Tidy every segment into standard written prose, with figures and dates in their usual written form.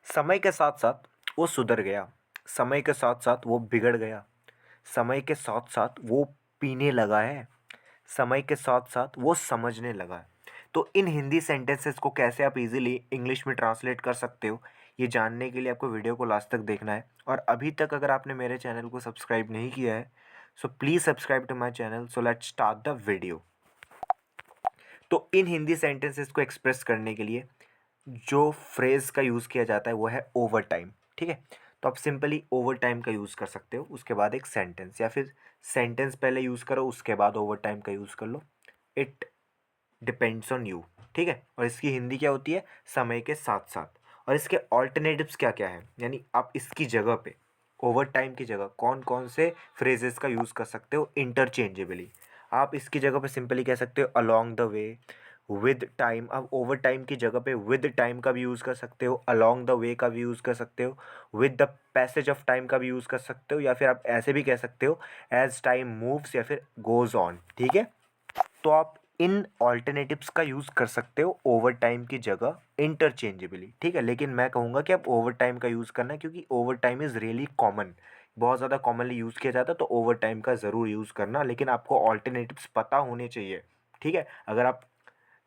समय के साथ साथ वो सुधर गया, समय के साथ साथ वो बिगड़ गया, समय के साथ साथ वो पीने लगा है, समय के साथ साथ वो समझने लगा है। तो इन हिंदी सेंटेंसेस को कैसे आप इजीली इंग्लिश में ट्रांसलेट कर सकते हो, ये जानने के लिए आपको वीडियो को लास्ट तक देखना है। और अभी तक अगर आपने मेरे चैनल को सब्सक्राइब नहीं किया है, so please subscribe to my channel. So let's start the video. तो इन हिंदी सेंटेंसेस को एक्सप्रेस करने के लिए जो फ्रेज़ का यूज़ किया जाता है वो है ओवर टाइम। ठीक है, तो आप सिंपली ओवर टाइम का यूज़ कर सकते हो, उसके बाद एक सेंटेंस, या फिर सेंटेंस पहले यूज़ करो उसके बाद ओवर टाइम का यूज़ कर लो। It depends on you. ठीक है, और इसकी हिंदी क्या होती है, समय के साथ साथ। और इसके ऑल्टरनेटिव्स क्या क्या है, यानी आप इसकी जगह पे ओवर टाइम की जगह कौन कौन से फ्रेजेस का यूज़ कर सकते हो इंटरचेंजेबली। आप इसकी जगह पे सिंपली कह सकते हो along the way, with time. अब ओवर टाइम की जगह पे विद टाइम का भी यूज़ कर सकते हो, अलोंग द वे का भी यूज़ कर सकते हो, with the passage of time का भी यूज़ कर सकते हो, या फिर आप ऐसे भी कह सकते हो एज टाइम मूव्स या फिर गोज़ ऑन। ठीक है, तो आप इन ऑल्टरनेटिव्स का यूज़ कर सकते हो ओवर टाइम की जगह इंटरचेंजेबली। ठीक है, लेकिन मैं कहूँगा कि आप ओवर टाइम का यूज़ करना, क्योंकि over time is really common, बहुत ज़्यादा कॉमनली यूज़ किया जाता है, तो ओवर टाइम का ज़रूर यूज़ करना, लेकिन आपको ऑल्टरनेटिव्स पता होने चाहिए। ठीक है, अगर आप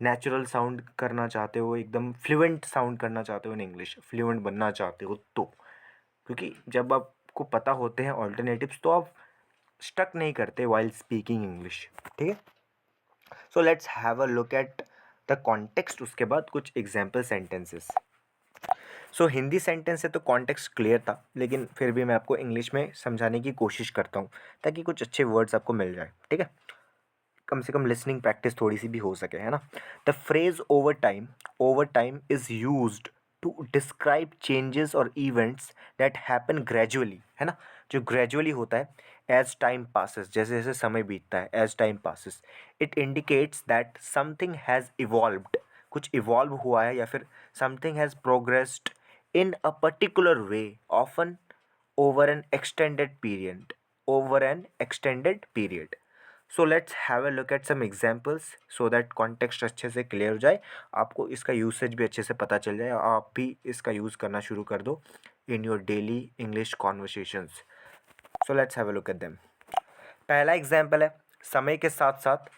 नेचुरल साउंड करना चाहते हो, एकदम फ्लुएंट साउंड करना चाहते हो इन इंग्लिश, फ्लुएंट बनना चाहते हो, तो क्योंकि जब आपको पता होते हैं ऑल्टरनेटिव्स तो आप स्टक नहीं करते वाइल स्पीकिंग इंग्लिश। ठीक है, सो let's have a look at the context, उसके बाद कुछ एग्जाम्पल सेंटेंसेस। सो हिंदी सेंटेंस से तो कॉन्टेक्स्ट क्लियर था, लेकिन फिर भी मैं आपको इंग्लिश में समझाने की कोशिश करता हूँ ताकि कुछ अच्छे वर्ड्स आपको मिल जाए। ठीक है, कम से कम लिसनिंग प्रैक्टिस थोड़ी सी भी हो सके, है ना। The phrase over time is used to describe changes और इवेंट्स दैट हैपन ग्रेजुअली, है ना। जो ग्रेजुअली होता है, एज टाइम पासिस, जैसे जैसे समय बीतता है, as time passes it indicates that something has evolved, कुछ इवॉल्व हुआ है, या फिर something has progressed in a particular way, often over an extended period, over an extended period. So let's have a look at some examples so that context अच्छे से clear हो जाए, आपको इसका यूसेज भी अच्छे से पता चल जाए, आप भी इसका यूज़ करना शुरू कर दो in your daily English conversations. So let's have a look at them. पहला एग्जाम्पल है, समय के साथ साथ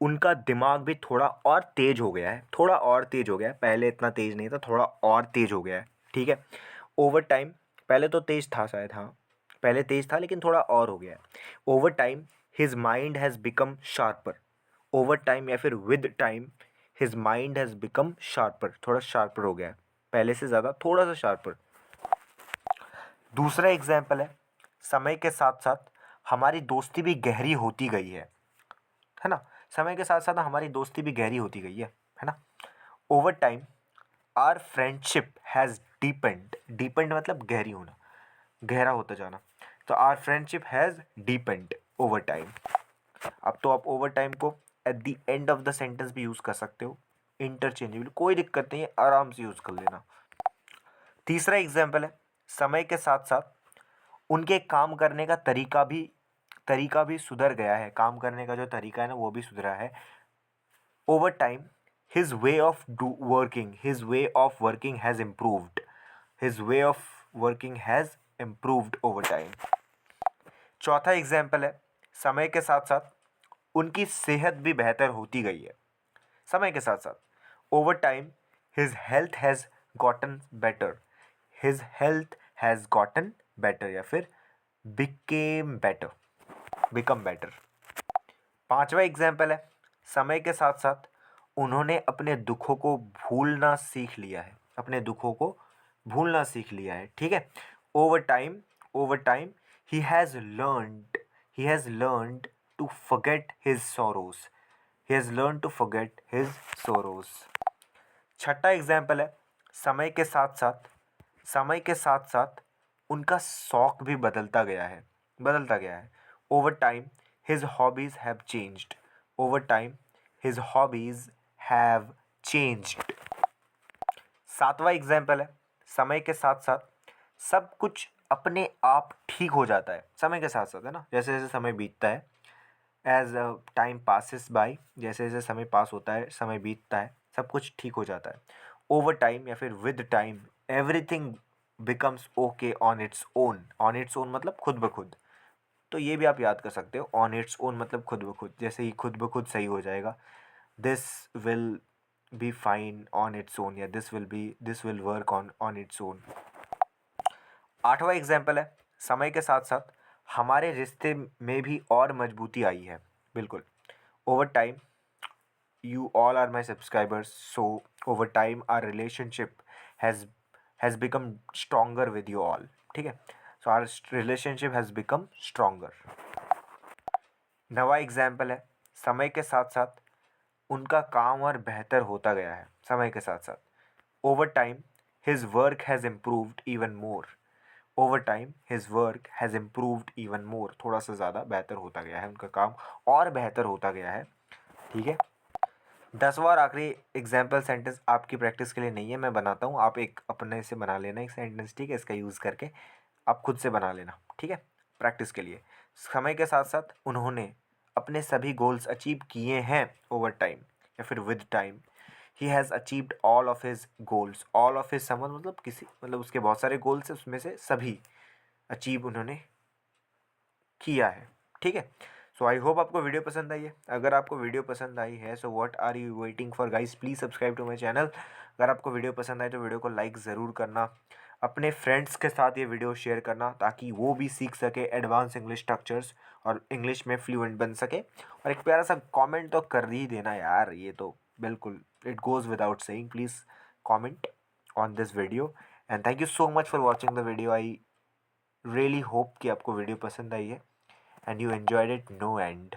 उनका दिमाग भी थोड़ा और तेज हो गया है, थोड़ा और तेज हो गया है, पहले इतना तेज नहीं था, थोड़ा और तेज हो गया है। ठीक है, ओवर टाइम, पहले तो तेज था शायद, हाँ पहले तेज था लेकिन थोड़ा और हो गया है। Over time his mind has become sharper, over time या फिर with time his mind has become sharper, थोड़ा शार्पर हो गया है, पहले से ज़्यादा थोड़ा सा शार्पर। दूसरा एग्जाम्पल है, समय के साथ साथ हमारी दोस्ती भी गहरी होती गई है ना। समय के साथ साथ हमारी दोस्ती भी गहरी होती गई है ना। Over time are friendship has depend, depend मतलब गहरी होना, गहरा होता जाना, तो are friendship has depend over time. अब तो आप ओवर टाइम को at the end of the sentence भी यूज़ कर सकते हो इंटरचेंजेबल, कोई दिक्कत नहीं है, आराम से यूज़ कर लेना। तीसरा एग्जाम्पल है, समय के साथ साथ उनके काम करने का तरीका भी सुधर गया है, काम करने का जो तरीका है ना वो भी सुधरा है। Over time his way of working has improved, his way of working has improved over time। चौथा एग्जाम्पल है, समय के साथ साथ उनकी सेहत भी बेहतर होती गई है, समय के साथ साथ। Over time his health has gotten better, his health has gotten better या फिर became better, become better। पांचवा एग्जाम्पल है, समय के साथ साथ उन्होंने अपने दुखों को भूलना सीख लिया है, अपने दुखों को भूलना सीख लिया है। ठीक है, over time he has learned, he has learned to forget his sorrows, he has learn to forget his sorrows. छठा एग्जाम्पल है, समय के साथ साथ उनका शौक भी बदलता गया है। Over time his hobbies have changed, over time his hobbies have changed. सातवां एग्जाम्पल है, समय के साथ साथ सब कुछ अपने आप ठीक हो जाता है, समय के साथ साथ, है ना, जैसे जैसे समय बीतता है, एज टाइम पासिस बाय, जैसे जैसे समय पास होता है, समय बीतता है, सब कुछ ठीक हो जाता है। ओवर टाइम या फिर with time everything becomes okay on its own मतलब खुद ब खुद। तो ये भी आप याद कर सकते हो, ऑन इट्स ओन मतलब खुद ब खुद, जैसे ही खुद ब खुद सही हो जाएगा, this will be fine on its own, या this will work on its own. 8वां एग्जाम्पल है, समय के साथ साथ हमारे रिश्ते में भी और मजबूती आई है। बिल्कुल, over time, you all are my subscribers, so over time our relationship has become stronger with you all, ठीक है। so our relationship has become stronger। नवा एग्जाम्पल है, समय के साथ साथ उनका काम और बेहतर होता गया है। समय के साथ साथ over time his work has improved even more. Over time his work has improved even more, थोड़ा सा ज़्यादा बेहतर होता गया है, उनका काम और बेहतर होता गया है, ठीक है। 10वां और आखिरी एग्जाम्पल सेंटेंस आपकी प्रैक्टिस के लिए नहीं है, मैं बनाता हूँ, आप एक अपने से बना लेना एक सेंटेंस, ठीक है। इसका यूज़ करके आप खुद से बना लेना, ठीक है, प्रैक्टिस के लिए। समय के साथ साथ उन्होंने अपने सभी गोल्स अचीव किए हैं ओवर टाइम, या फिर with time. He has achieved all of his goals. All of his समझ मतलब किसी, मतलब उसके बहुत सारे गोल्स हैं, उसमें से सभी अचीव उन्होंने किया है, ठीक है। सो आई होप आपको वीडियो पसंद आई है। अगर आपको वीडियो पसंद आई है, so what are you waiting for guys, please subscribe to my channel. अगर आपको वीडियो पसंद आए तो वीडियो को लाइक ज़रूर करना, अपने फ्रेंड्स के साथ ये वीडियो शेयर करना, ताकि वो भी सीख सके एडवांस इंग्लिश स्ट्रक्चर्स और इंग्लिश में फ्लुएंट बन सके। और एक प्यारा सा कॉमेंट तो कर ही देना यार, ये तो बिल्कुल it goes without saying. Please comment on this video, and thank you so much for watching the video. I really hope कि आपको वीडियो पसंद आई है and you enjoyed it no end।